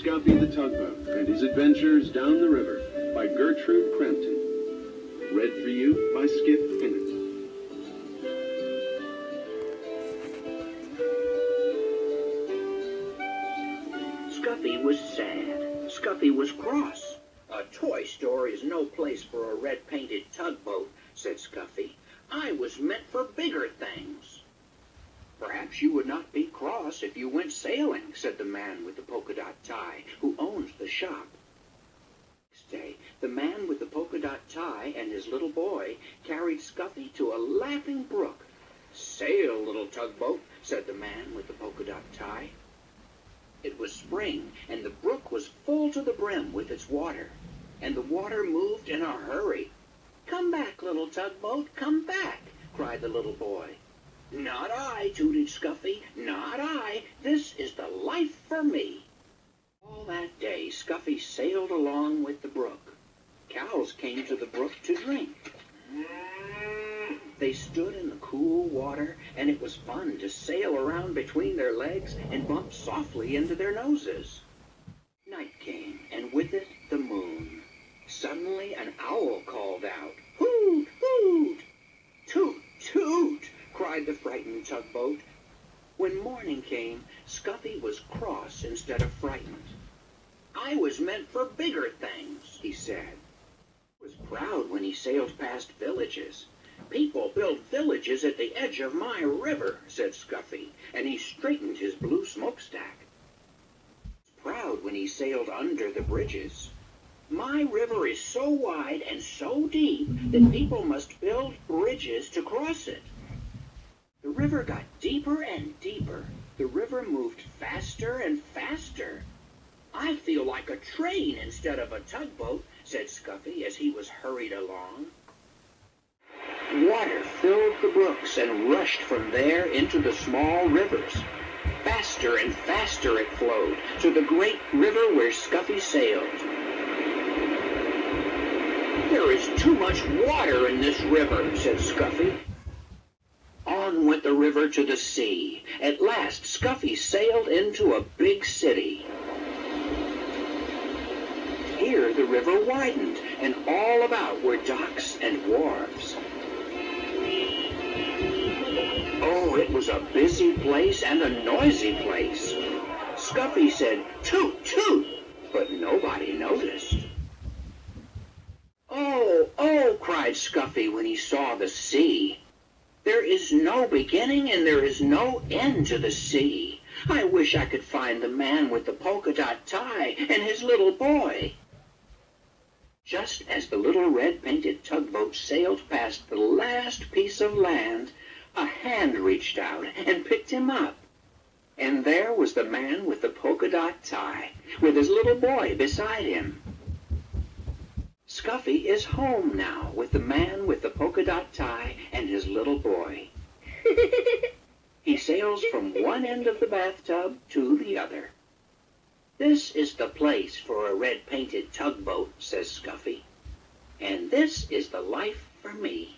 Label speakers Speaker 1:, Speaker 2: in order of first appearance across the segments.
Speaker 1: Scuffy the Tugboat and His Adventures Down the River by Gertrude Crampton. Read for you by Skip Hinnant.
Speaker 2: Scuffy was sad. Scuffy was cross. A toy store is no place for a red-painted tugboat, said Scuffy. I was meant for bigger things. Perhaps you would not be cross if you went sailing, said the man with the polka-dot tie, who owns the shop. Next day, the man with the polka-dot tie and his little boy carried Scuffy to a laughing brook. Sail, little tugboat, said the man with the polka-dot tie. It was spring, and the brook was full to the brim with its water, and the water moved in a hurry. Come back, little tugboat, come back, cried the little boy. Not I, tooted Scuffy, not I. This is the life for me. All that day, Scuffy sailed along with the brook. Cows came to the brook to drink. They stood in the cool water, and it was fun to sail around between their legs and bump softly into their noses. Night came, and with it the moon. Suddenly an owl called out, "Hoot, hoot!" "Toot, toot!" cried the frightened tugboat. When morning came, Scuffy was cross instead of frightened. I was meant for bigger things, he said. He was proud when he sailed past villages. People build villages at the edge of my river, said Scuffy, and he straightened his blue smokestack. He was proud when he sailed under the bridges. My river is so wide and so deep that people must build bridges to cross it. The river got deeper and deeper. The river moved faster and faster. I feel like a train instead of a tugboat, said Scuffy as he was hurried along. Water filled the brooks and rushed from there into the small rivers. Faster and faster it flowed to the great river where Scuffy sailed. There is too much water in this river, said Scuffy. On went the river to the sea. At last, Scuffy sailed into a big city. Here the river widened, and all about were docks and wharves. Oh, it was a busy place and a noisy place. Scuffy said, "Toot, toot," but nobody noticed. "Oh, oh," cried Scuffy when he saw the sea. "There is no beginning and there is no end to the sea. I wish I could find the man with the polka-dot tie and his little boy." Just as the little red-painted tugboat sailed past the last piece of land, a hand reached out and picked him up. And there was the man with the polka-dot tie, with his little boy beside him. Scuffy is home now with the man with the polka-dot tie and his little boy. He sails from one end of the bathtub to the other. This is the place for a red-painted tugboat, says Scuffy. And this is the life for me.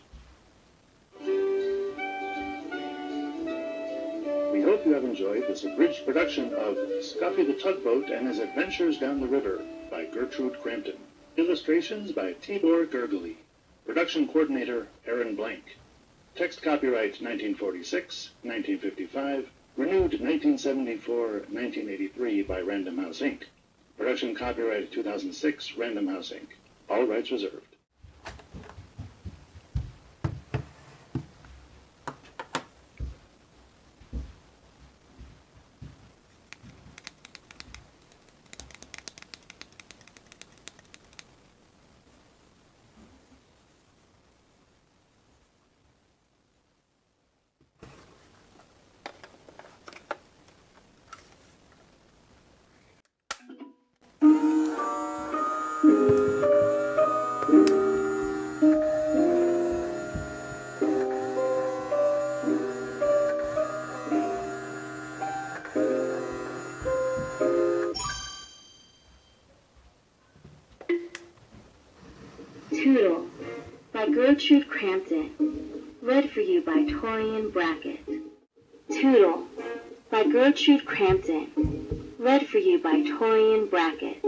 Speaker 3: We hope you have enjoyed this abridged production of Scuffy the Tugboat and His Adventures Down the River by Gertrude Crampton. Illustrations by Tibor Gergely. Production coordinator Aaron Blank. Text copyright 1946, 1955, renewed 1974-1983 by Random House Inc. Production copyright 2006, Random House Inc. All rights reserved.
Speaker 4: Tootle by Gertrude Crampton. Read for you by Torian Brackett. Tootle by Gertrude Crampton. Read for you by Torian Brackett.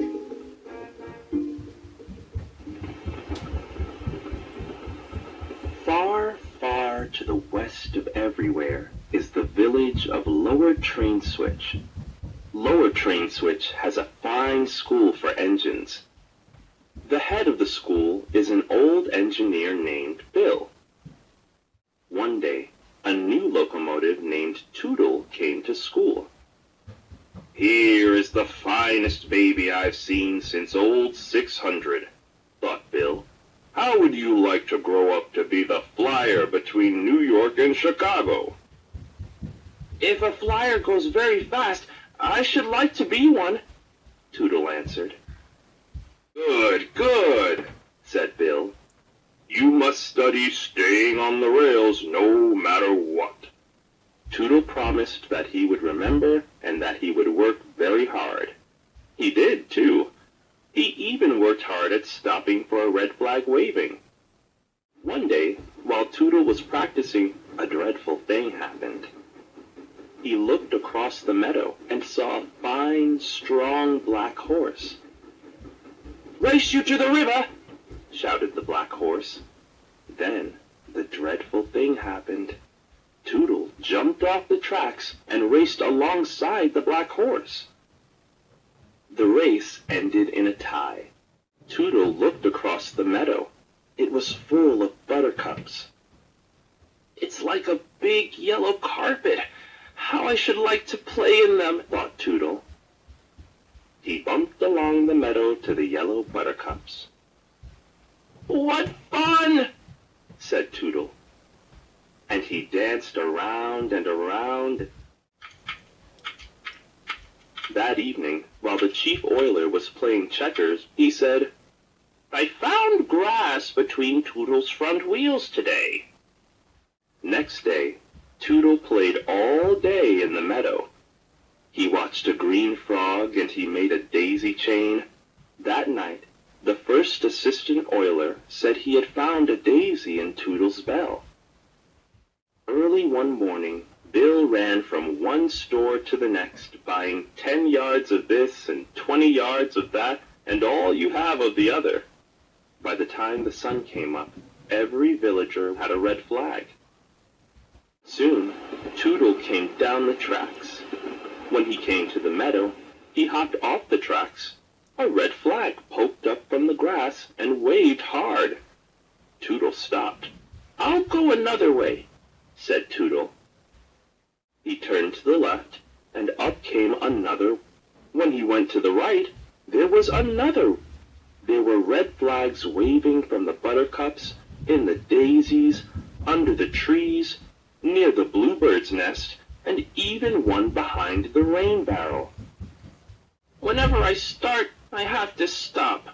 Speaker 5: Far, far to the west of everywhere is the village of Lower Train Switch. Lower Train Switch has a fine school for engines. The head of the school is an old engineer named Bill. One day, a new locomotive named Tootle came to school. "Here is the finest baby I've seen since old 600, thought Bill. "How would you like to grow up to be the flyer between New York and Chicago?" "If a flyer goes very fast, I should like to be one," Tootle answered. "Good, good," said Bill. "You must study staying on the rails no matter what." Tootle promised that he would remember and that he would work very hard. He did, too. He even worked hard at stopping for a red flag waving. One day, while Tootle was practicing, a dreadful thing happened. He looked across the meadow and saw a fine, strong black horse. "Race you to the river!" shouted the black horse. Then the dreadful thing happened. Tootle jumped off the tracks and raced alongside the black horse. The race ended in a tie. Tootle looked across the meadow. It was full of buttercups. "It's like a big yellow carpet. How I should like to play in them," thought Tootle. He bumped along the meadow to the yellow buttercups. "What fun!" said Tootle. And he danced around and around. That evening, while the chief oiler was playing checkers, he said, "I found grass between Tootle's front wheels today." Next day, Tootle played all day in the meadow. He watched a green frog and he made a daisy chain. That night, the first assistant oiler said he had found a daisy in Tootle's bell. Early one morning, Bill ran from one store to the next, buying 10 yards of this and 20 yards of that, and all you have of the other. By the time the sun came up, every villager had a red flag. Soon, Tootle came down the tracks. When he came to the meadow, he hopped off the tracks. A red flag poked up from the grass and waved hard. Tootle stopped. "I'll go another way," said Tootle. He turned to the left, and up came another. When he went to the right, there was another. There were red flags waving from the buttercups, in the daisies, under the trees, near the bluebird's nest, and even one behind the rain barrel. "Whenever I start, I have to stop.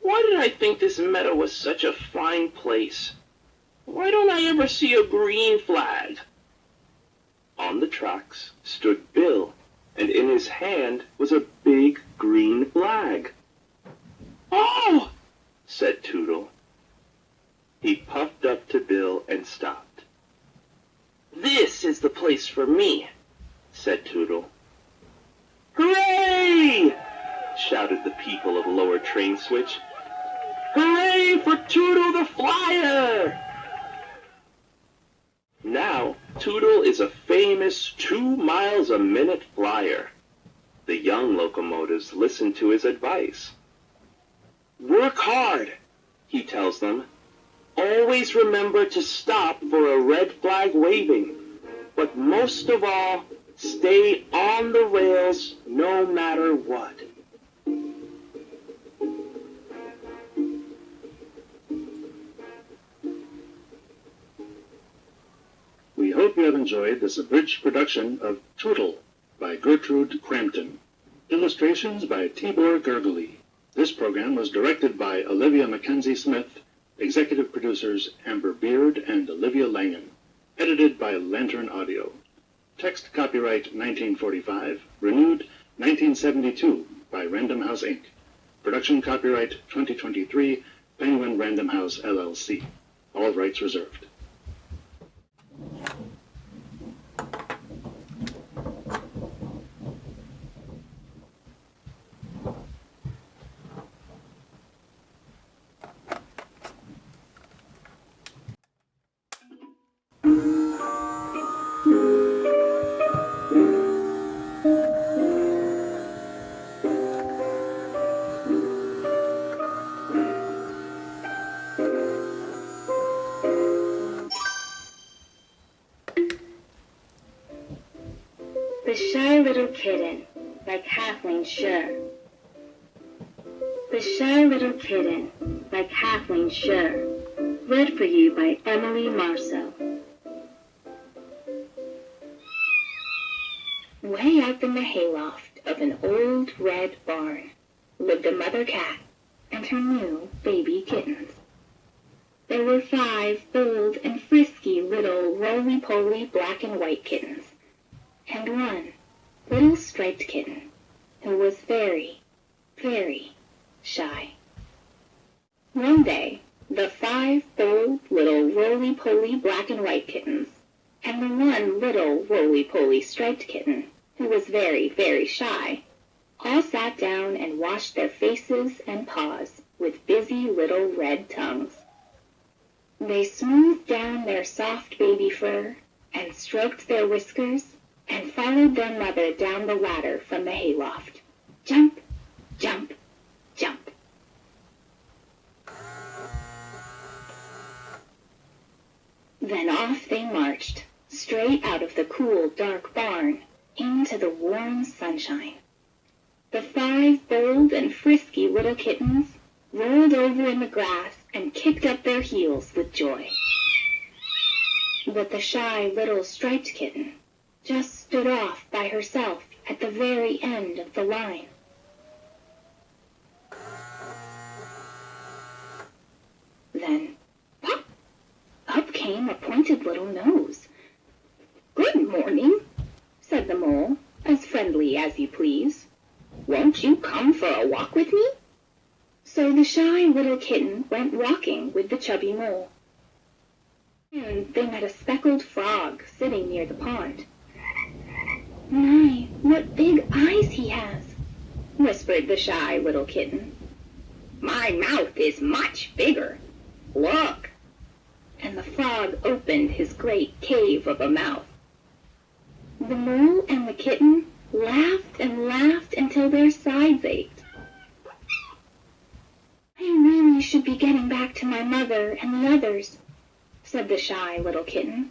Speaker 5: Why did I think this meadow was such a fine place? Why don't I ever see a green flag?" On the tracks stood Bill, and in his hand was a big green flag. "Oh!" said Tootle. He puffed up to Bill and stopped. "This is the place for me," said Tootle. "Hooray!" shouted the people of Lower Train Switch. "Hooray for Tootle the Flyer!" Now, Tootle is a famous 2 miles a minute flyer. The young locomotives listen to his advice. "Work hard," he tells them. "Always remember to stop for a red flag waving. But most of all, stay on the rails no matter what."
Speaker 3: We hope you have enjoyed this abridged production of Tootle by Gertrude Crampton. Illustrations by Tibor Gergely. This program was directed by Olivia Mackenzie Smith, executive producers Amber Beard and Olivia Langan, edited by Lantern Audio. Text copyright 1945, renewed 1972 by Random House Inc. Production copyright 2023, Penguin Random House LLC. All rights reserved.
Speaker 4: The Shy Little Kitten by Kathleen Scher. The Shy Little Kitten by Kathleen Scher. Read for you by Emily Marceau. Way up in the hayloft of an old red barn lived a mother cat and her new baby kittens. There were 5 bold and frisky little roly-poly black and white kittens, and 1 little striped kitten who was very, very shy. One day, the 5 bold little roly-poly black and white kittens and the 1 little roly-poly striped kitten who was very, very shy all sat down and washed their faces and paws with busy little red tongues. They smoothed down their soft baby fur and stroked their whiskers and followed their mother down the ladder from the hayloft. Jump, jump, jump. Then off they marched, straight out of the cool, dark barn, into the warm sunshine. The 5 bold and frisky little kittens rolled over in the grass and kicked up their heels with joy. But the shy little striped kitten just stood off by herself at the very end of the line. Then, pop! Up came a pointed little nose. "Good morning," said the mole, as friendly as you please. "Won't you come for a walk with me?" So the shy little kitten went walking with the chubby mole. Soon they met a speckled frog sitting near the pond. "My, what big eyes he has," whispered the shy little kitten. "My mouth is much bigger. Look." And the frog opened his great cave of a mouth. The mole and the kitten laughed and laughed until their sides ached. "I really should be getting back to my mother and the others," said the shy little kitten,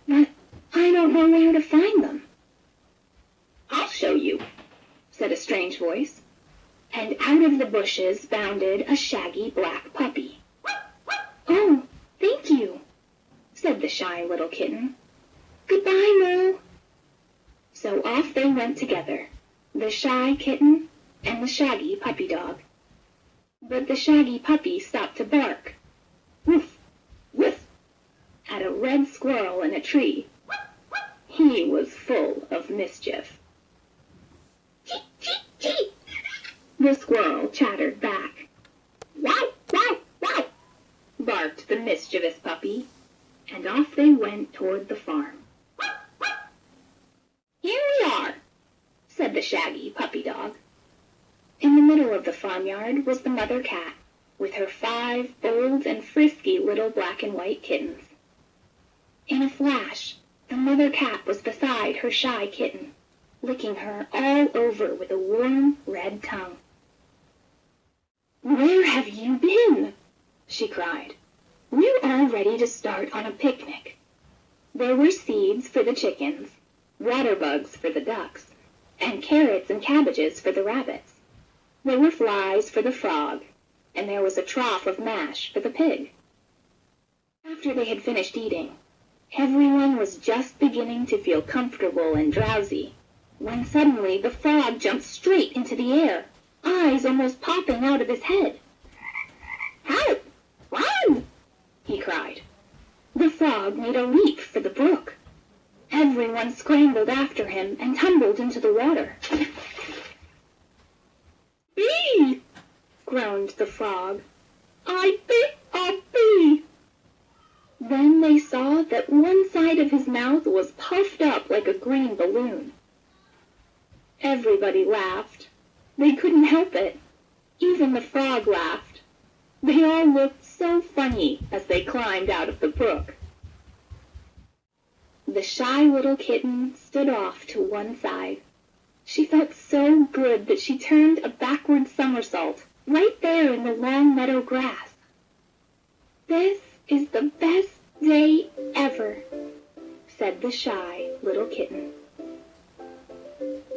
Speaker 4: "but I don't know where to find them." "I'll show you," said a strange voice, and out of the bushes bounded a shaggy black puppy. "Oh, thank you," said the shy little kitten. "Goodbye, Mole." So off they went together, the shy kitten and the shaggy puppy dog. But the shaggy puppy stopped to bark, woof, woof, at a red squirrel in a tree. He was full of mischief. "Cheep, cheep, cheep," the squirrel chattered back. "Wow, wow, wow," barked the mischievous puppy, and off they went toward the farm. "Here we are," said the shaggy puppy dog. In the middle of the farmyard was the mother cat, with her 5 bold and frisky little black and white kittens. In a flash, the mother cat was beside her shy kitten, licking her all over with a warm red tongue. "Where have you been?" she cried. "We're all ready to start on a picnic." There were seeds for the chickens, water bugs for the ducks, and carrots and cabbages for the rabbits. There were flies for the frog, and there was a trough of mash for the pig. After they had finished eating, everyone was just beginning to feel comfortable and drowsy, when suddenly the frog jumped straight into the air, eyes almost popping out of his head. "Help! Run!" he cried. The frog made a leap for the brook. Everyone scrambled after him and tumbled into the water. "Bee!" groaned the frog. "I bit a bee!" Then they saw that one side of his mouth was puffed up like a green balloon. Everybody laughed. They couldn't help it. Even the frog laughed. They all looked so funny as they climbed out of the brook. The shy little kitten stood off to one side. She felt so good that she turned a backward somersault right there in the long meadow grass. "This is the best day ever," said the shy little kitten.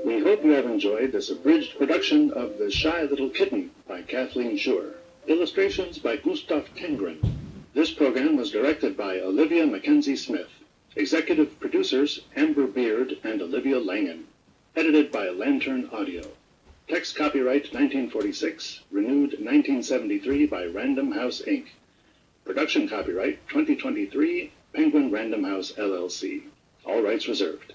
Speaker 3: We hope you have enjoyed this abridged production of The Shy Little Kitten by Kathleen Schur. Illustrations by Gustav Tengren. This program was directed by Olivia Mackenzie Smith. Executive producers Amber Beard and Olivia Langan. Edited by Lantern Audio. Text copyright 1946, renewed 1973 by Random House Inc. Production copyright 2023, Penguin Random House LLC. All rights reserved.